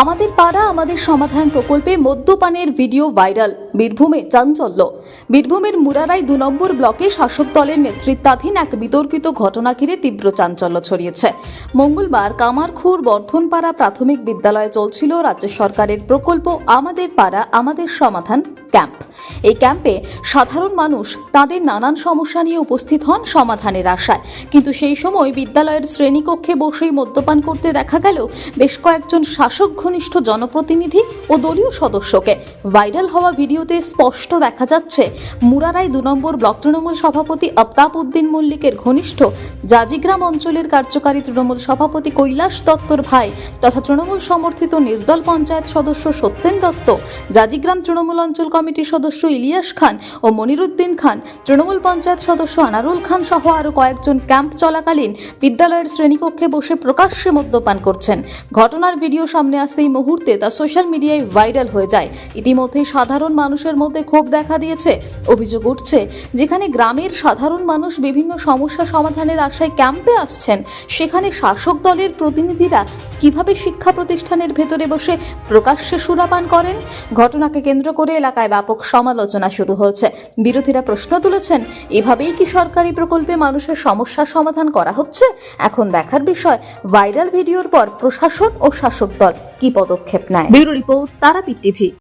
আমাদের পাড়া আমাদের সমাধান প্রকল্পে মদ্যপানের ভিডিও ভাইরাল। বীরভূমে চাঞ্চল্য। বীরভূমের মুরারাই 2 নম্বর ব্লকে শাসক দলের নেতৃত্বাধীন এক বিতর্কিত ঘটনা ঘিরে তীব্র চাঞ্চল্য ছড়িয়েছে। মঙ্গলবার কামারখুর বর্ধনপাড়া প্রাথমিক বিদ্যালয়ে চলছিল রাজ্য সরকারের প্রকল্প আমাদের পাড়া আমাদের সমাধান ক্যাম্প। এই ক্যাম্পে সাধারণ মানুষ তাদের নানান সমস্যা নিয়ে উপস্থিত হন সমাধানের আশায়, কিন্তু সেই সময় বিদ্যালয়ের শ্রেণীকক্ষে বসেই মদ্যপান করতে দেখা গেল বেশ কয়েকজন শাসক ঘনিষ্ঠ জনপ্রতিনিধি ও দলীয় সদস্যকে। ভাইরাল হওয়া ভিডিওতে স্পষ্ট দেখা যাচ্ছে মুরারাই 2 নম্বর ব্লক তৃণমূল সভাপতি আফতাব উদ্দিন মল্লিকের ঘনিষ্ঠ জাজিগ্রাম অঞ্চলের কার্যকারী তৃণমূল সভাপতি কৈলাস দত্তর ভাই তথা তৃণমূল সমর্থিত নির্দল পঞ্চায়েত সদস্য সত্যেন দত্ত, জাজিগ্রাম তৃণমূল অঞ্চল কমিটির সদস্য ইলিয়াস খান ও মনিরুদ্দিন খান, তৃণমূল পঞ্চায়েত সদস্য আনারুল খান সহ আরো কয়েকজন ক্যাম্প চলাকালীন বিদ্যালয়ের শ্রেণীকক্ষে বসে প্রকাশ্যে মদ্যপান করছেন। ঘটনার ভিডিও সামনে আসতেই মুহূর্তে তা সোশ্যাল মিডিয়ায় ভাইরাল হয়ে যায়। ইতিমধ্যে সাধারণ মানুষের মধ্যে ক্ষোভ দেখা দিয়েছে। অভিযোগ উঠছে, যেখানে গ্রামের সাধারণ মানুষ বিভিন্ন সমস্যা সমাধানের আশায় ক্যাম্পে আসছেন, সেখানে শাসক দলের প্রতিনিধিরা কিভাবে শিক্ষা প্রতিষ্ঠানের ভেতরে বসে প্রকাশ্যে সুরাপান করেন। ঘটনাকে কেন্দ্র করে এলাকায় ব্যাপক সমালোচনা শুরু হয়েছে। বিরোধীরা প্রশ্ন তুলেছেন, এভাবেই কি সরকারি প্রকল্পে মানুষের সমস্যার সমাধান করা হচ্ছে? এখন দেখার বিষয় ভাইরাল ভিডিওর পর প্রশাসন ও শাসক দল কি পদক্ষেপ নেয়। Bureau report, Tarapith TV.